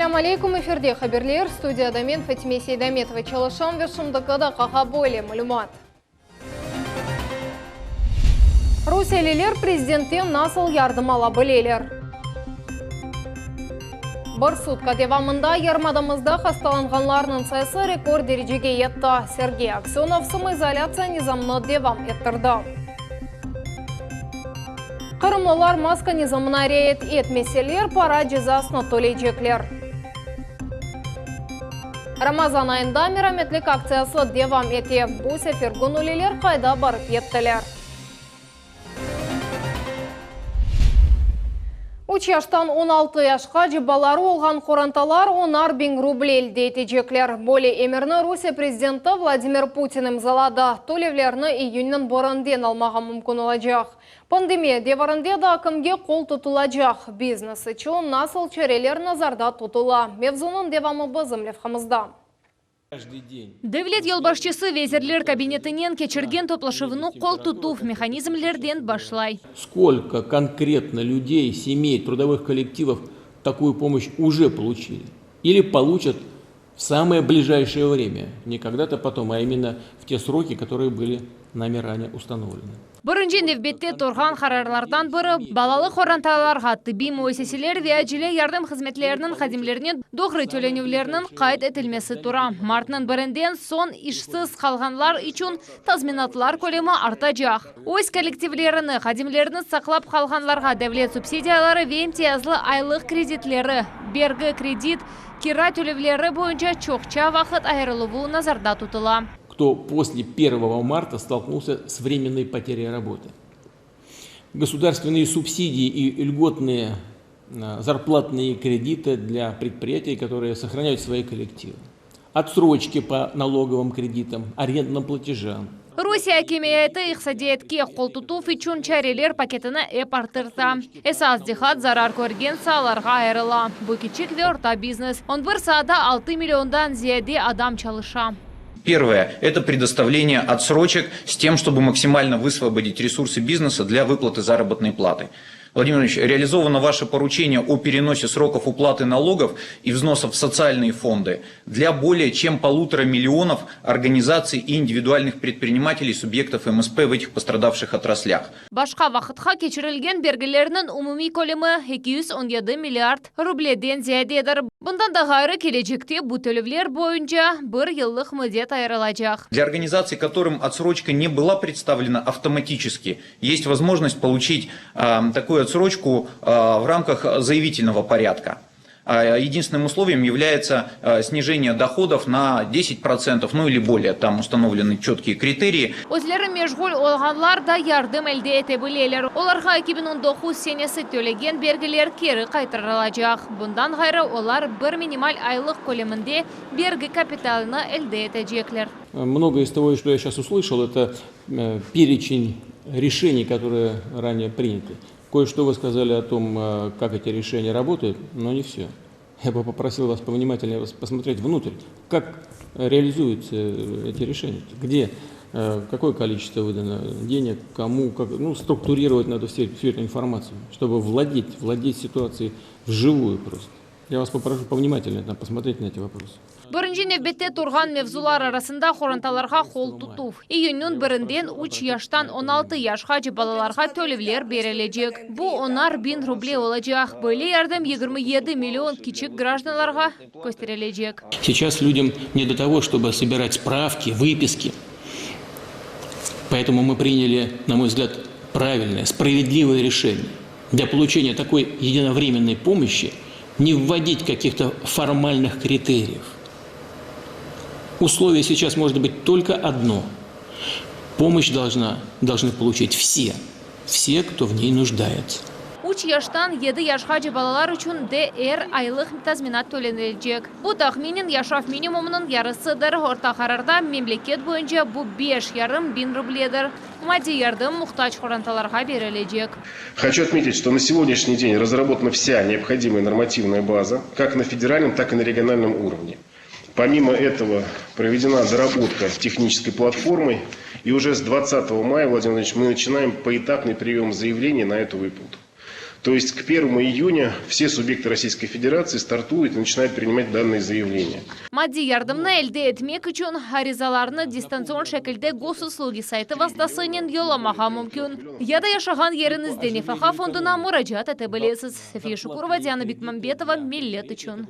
Ассаляму алейкум, эфирде хаберлер, студияда мен Фатиме Сейдаметова чалышам вешімдікіда қаға боле мүлімат. Русиялелер президенттен насыл ярдым ала білелер. Бір сутка девамында ярмадамызда хасталанғанларының сайысы рекорд дәрежеге етті. Сергей Аксенов самоизоляция низамны девам еттірді. Қырымлылар маска низамына рейт етмеселер пара жазасына төлейджеклер. Рамазан айында мераметлік акциясы девам ете. Бұл сефер гүнулелер қайда барып еттілер. 3 яштан 16 яшқа жібалары олған қоранталар 10.000 рубль дейтежеклер. Более емірні Русия президенті Владимир Путин имзалады. Төлевлеріні июннің борынден алмаға мүмкін олajaq. Пандемия деварынде да кімге қол тұтылajaq. Бизнес үшін насыл чәрелер назарда тұтыла. Мевзунын девамы бізімлев қамызда. Девлет елбашчысы везерлер кабинетінен кечерген топлашывыну қол тұтув механизмлерден башлай. Сколько конкретно людей, семей, трудовых коллективов такую помощь уже получили? Или получат в самое ближайшее время? Не когда-то потом, а именно в те сроки, которые были нами ранее установлены. Бірінші невбетте тұрған қарарлардан бірі балалы қоранталарға тибби муэссеселер ве әжіле ярдым қызметлерінің қадимлерінен доғры төленулерінің қайт етілмесі тұра. Мартының бірінден сон ішсіз қалғанлар үшін тазминатлар көлемі артажақ. Өз коллективлеріні, қадимлеріні сақлап қалғанларға дәвлет субсидиялары ве имтиязлы айлық кредитлері, бергі кредит, кира төлевлері бойынша чоқча вақыт айырылуы назарда тұтыла. Кто после 1 марта столкнулся с временной потерей работы. Государственные субсидии и льготные зарплатные кредиты для предприятий, которые сохраняют свои коллективы. Отсрочки по налоговым кредитам, арендным платежам. Русия кемейті иқсадиетке қол тұту фичун чәрелер пакетіні артырта. Эсас дихат зарар көрген саларға айырыла. Бұл кичік ве орта бизнес. Он бір саада 6 миллиондан зияде адам чалыша. Первое – это предоставление отсрочек с тем, чтобы максимально высвободить ресурсы бизнеса для выплаты заработной платы. Владимир Ильич, реализовано ваше поручение о переносе сроков уплаты налогов и взносов в социальные фонды для более чем 1,5 миллиона организаций и индивидуальных предпринимателей, субъектов МСП в этих пострадавших отраслях. Башқа вақытқа кечірілген бергілерінің умуми көлемі 217 миллиард рубледен зиядедір. Бұндан да ғайры келечекте бұл төлевлер бойынша бір жылдық міндет айырылajaq. Для организаций, которым отсрочка не была представлена автоматически, есть возможность получить такую отсрочку в рамках заявительного порядка. Единственным условием является снижение доходов на 10%, ну или более, там установлены четкие критерии. Өзлері межгул олғанлар да ярдым әлде ете білелер. Оларға 2019 сенесі төлеген бергілер кері қайтырылajaq. Бұндан ғайры олар бір минималь айлық көлемінде бергі капиталыны әлде етежеклер. Многое из того, что я сейчас услышал, это перечень решений, которые ранее приняты. Кое-что вы сказали о том, как эти решения работают, но не все. Я бы попросил вас повнимательнее посмотреть внутрь, как реализуются эти решения, где, какое количество выдано денег, кому, как, структурировать надо всю эту информацию, чтобы владеть ситуацией вживую просто. Я вас попрошу повнимательнее посмотреть на эти вопросы. Бірінші невбетте тұрған мевзулар арасында қоранталарға қол тұту. Июннің бірінден 3 яштан 16 яшқа жібалаларға төлевлер берілежек. Бұл 10.000 рубль олajaq. Бөлі ярдым 27 миллион кичік гражданларға көстерележек. Сейчас людям не до того, чтобы собирать справки, выписки. Поэтому мы приняли, на мой взгляд, правильное, справедливое решение. Для получения такой единовременной помощи не вводить каких-то формальных критериев. Условие сейчас может быть только одно. Помощь должны получить все, кто в ней нуждается. 3 яштан 7 яшқа жібалалар үшін ДР айлық тазминат төленілжек. Бұл тахминен яшав минимумның ярысыдыр. Орта қарарда мемлекет бойынша бұл 5,5 рубледір. Мади ярдым мұқтач қоранталарға берілежек. Хочу отметить, что на сегодняшний день разработана вся необходимая нормативная база, как на федеральном, так и на региональном уровне. Помимо этого проведена доработка технической платформой, и уже с 20 мая, Владимир Владимирович, мы начинаем поэтапный прием заявлений на эту выплату. То есть к 1 июня все субъекты Российской Федерации стартуют и начинают принимать данные заявления. Maddi yardımını elde etmek için arizalarını distansiyon şekilde Gosüslugi saytı vasıtasıyla yollamağa mümkün. Ya da yaşayan yerinizde Nefaka Fonduna müracaat edebilirsiniz. Safiye Şukurova, Diana Bikmambetova, Millet için.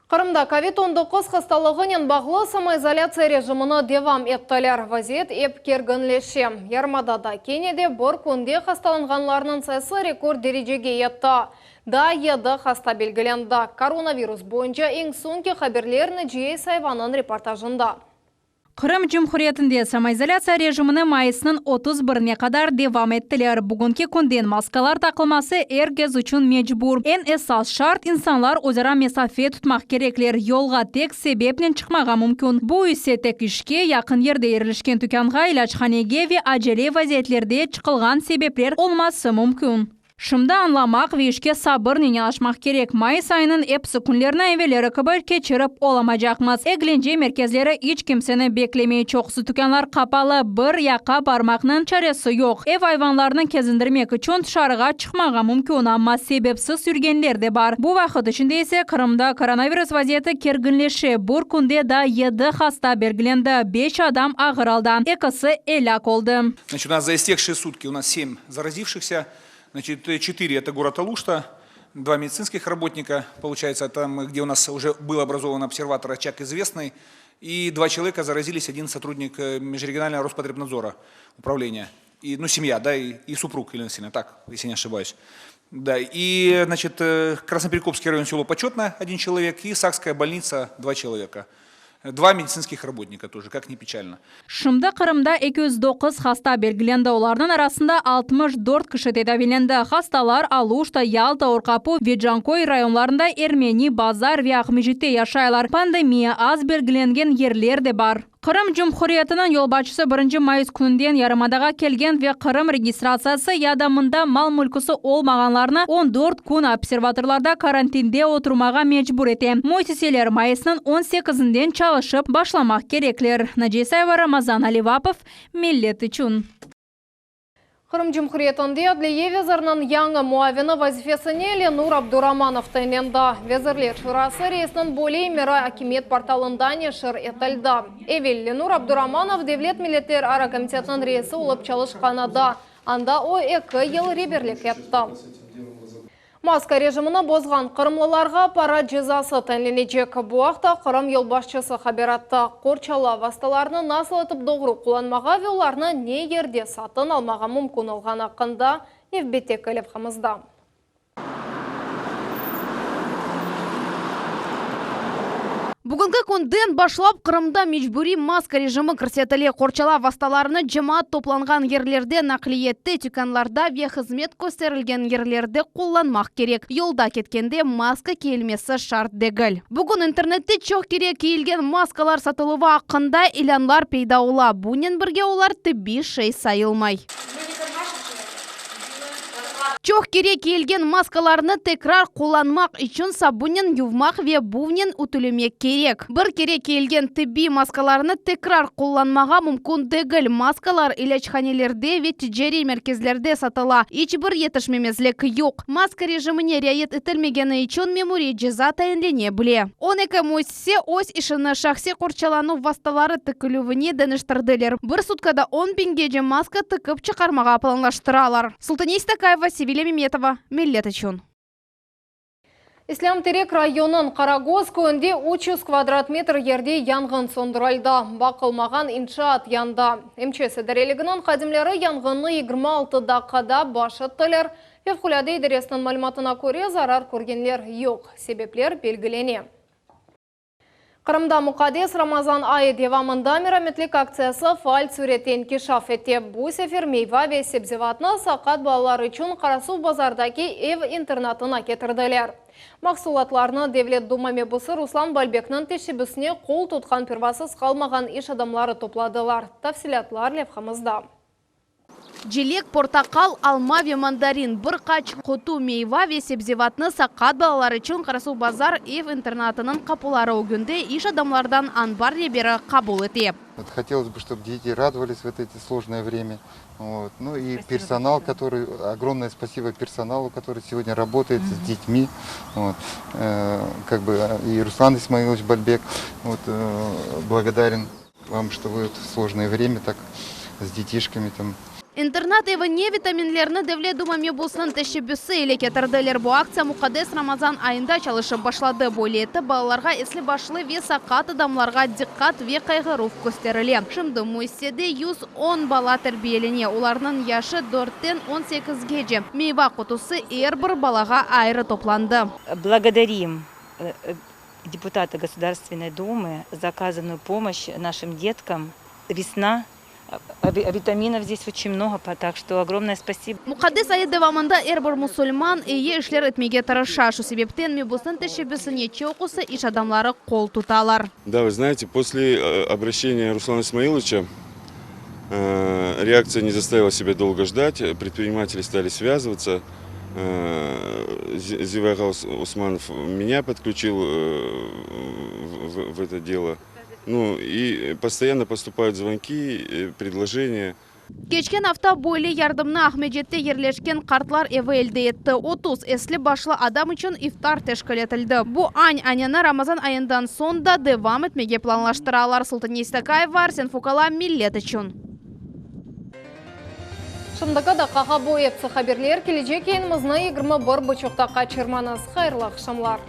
Qırımda COVID-19 hastalığının bağlı samoizolyatsiya rejimini devam ettiler. Vaziyet ep kerginleşe. Yarmadada Kenya'da bir kunde hastalanganlarının sayısı rekord derecege yetti. Da 7 hasta belgilendi. Koronavirus boyunca eng so'nggi haberlerini Jey Sayvan'ın reportajında. Kırım Cumhuriyetinde samoizolyatsiya rejimini mayısının 31'ine kadar devam ettiler. Bugünkü günden maskalar takılması herkes için mecbur. En esas şart insanlar özara mesafe tutmak gerekler. Yolga tek sebeple çıkmağa mümkün. Bu ise tek işke yakın yerde yerleşken tükanga, ilaçhanege ve acele vaziyetlerde çıkılgan sebepler olması mümkün. Şimdi anlamak ve işke sabırla yanaşmak gerek. Mayıs ayının hepsi günlerine evveleri kabul geçirip olamayacakmaz. Eğlence merkezleri hiç kimseni beklemeyi çoksu tükenler kapalı. Bir yaka barmakның çaresi yok. Ev hayvanlarını kezindirmek için dışarıga çıkmağa mümkün ama sebepsiz sürgenler de var. Bu vakit içinde ise Kırım'da koronavirus vaziyeti kerginleşi. Bir kunde da 7 hasta belgilendi. 5 adam ağır aldı. İkisi helak oldu. Значит, у нас за истекшие сутки у нас 7 заразившихся. Значит, 4 это город Алушта, 2 медицинских работника, получается, там, где у нас уже был образован обсерватор, очаг известный, и 2 человека заразились, 1 сотрудник межрегионального Роспотребнадзора управления, и, ну, семья, да, и супруг, Елена Васильевна, так, если не ошибаюсь. Да, и, значит, Красноперекопский район, село Почетное, 1 человек, и Сакская больница, 2 человека. 2 медицинских работника тоже, как ни печально. Şimdi Kırım'da 209 hasta belgilendi. Onlardan arasında 64 kişi tedavilendi. Hastalar Aluşta, Yalta, Orkapu ve Cankoy rayonlarında Ermeni, Bazar ve Akmejit'te yaşaylar. Pandemiya az belgilengen yerler de var. Kırım Cumhuriyeti'nin yolbaşçısı 1 Mayıs gününden Yarımadaga kelgen ve Kırım registrasyası yadamında mal mülküsü olmaganlarını 14 gün observatorlarda karantinde oturmağa mecbur etti. Müesseseler Mayıs'ın 18'inden çalışıp başlamak gerekler. Najisayeva, Ramazan Alivapov, Millet için. Kırım Cumhuriyetinde Adliye Vezirinin yangi muavini vazifesine Lenur Abduramanov tayinlendi. Vezirler Şurası reisinin Boley Mera Akimiyet portalında neşir etildi. Evvel Lenur Abduramanov Devlet Milletler Ara Komitetinin reisi olup çalışkanıda. Anda o 2 yıl reberlik etti. Maska rejimini bozgan Kırımlılarga para cezası tayinlenecek. Bu vaqta Kırım yolbaşçısı haber attı. Korçala vasıtalarını nasıl etip doğru kullanmağa ve onlarını ne yerde satın almağa mümkün olgan hakkında Evbetek Elifhamızda. Бүгінгі күнден башлап Қырымда мejburi маска режимі көрсетіле. Корчала васталарыны жамаат топланған ерлерде нақлиетті тюканларда ве қызмет көстерілген ерлерде қолланмақ керек. Yolda кеткенде маска киілмесі шарт дегіл. Бүгін интернетте чоқ керек киілген маскалар сатылуы ақында иланлар пейда ола. Бұнен бірге олар тибби шей сайылмай. Чоқ керек киілген маскаларны текрар қоланмақ үшін сабунен ювмақ ве бувнен үтілемек керек. Бір керек киілген тибби маскаларны текрар қоланмаға мүмкін дегіл. Маскалар илачханелерде ве тиджери мерkezlerde сатыла. Ичбір етішмемезлік yok. Маска режиміне ряет етілмегені үшін мемури жаза тайынлене біле. 12 müessese ось ішіні шахси корчалану васталары тікілуіне дәніштірділер. Бір суткада 10 000 геже маска тікіп чықармаға планлаштыралар. Султаней Стакаева, Севилия Меметова, Millet için. İslam Terek rayonun Карагоз көнде 300 квадрат метр ерде янгын сондырылды. Бақылмаған иншаат янда. МЧС дәрелігінің қадимлері янгынны 26 дақада башыттылар. Февкуляды идересінің мәліматына көре зарар көргенлер yok. Себеплер белгілене. Кырымда Мұқадес Рамазан айы девамында мераметлік акциясы фаал сүреттен кешаф етті. Бұл сефер мейва ве себзеватны сақат балалар үшін Қарасу базардаки эв интернатына кетірділер. Мақсулатларны Девлет Дума мебысы Руслан Бальбекнің тешебісіне қол тұтқан пірвасыз қалмаған еш адамлары топладылар. Тафсилатлар левхамызда. Жилек, портакал, алма ве мандарин, бір қач құту мейва ве себзеватны сақат балалары үшін Қарасу базар ев интернатының қапылары өгінді иш адамлардан анбар ребері қабыл ете. Хотелось бы, чтобы дети радовались в это сложное время. Вот. Ну и персонал, который, огромное спасибо персоналу, который сегодня работает с детьми. Вот. Как бы и Руслан Исмаилович Бальбек, вот, благодарен вам, что вы в сложное время так с детишками там. Интернат еві не витаминлерні девле думаме болсын тәшебісі еле кетірділер. Бұл акция Мұқадес Рамазан айында чалышы башлады. Болеті балаларға еслі башлы ве сақат адамларға диққат ве қайғыруф көстерілі. Шымды мұйседе 110 бала тәрбиелене. Оларының яшы 4-тен 18-ге же. Мейва құтысы әрбір балаға айры топланды. Благодарим депутата Государственной Думы за оказанную помощь нашим деткам. Весна. Витаминов здесь очень много, так что огромное спасибо. Мұқадес айы девамында әрбір мұсульман ие ішлер етмеге тырыша. Шу себептен мебусын тәшебісіне чоқысы иш адамлары қол тұталар. Да, вы знаете, после обращения Руслана Исмаиловича реакция не заставила себя долго ждать. Предприниматели стали связываться. Зивайга Усманов меня подключил в это дело. Ну и постоянно поступают звонки, предложения. Кечкен авто бойлы ярдымны Ахмеджетте ерлешкен қартлар евелді етті. 30 эслі башлы адам үшін ифтар тәшкілетілді. Бұ аняны Рамазан айындан сонда девам етмеге планлаштыралар. Султан Естакаева, Арсен Фукала, Миллет үшін. Шындығы да қаға бойепсі қаберлер кележек енімізні 21 бұчықтаққа чырманыз. Қайырлы ақшамлар.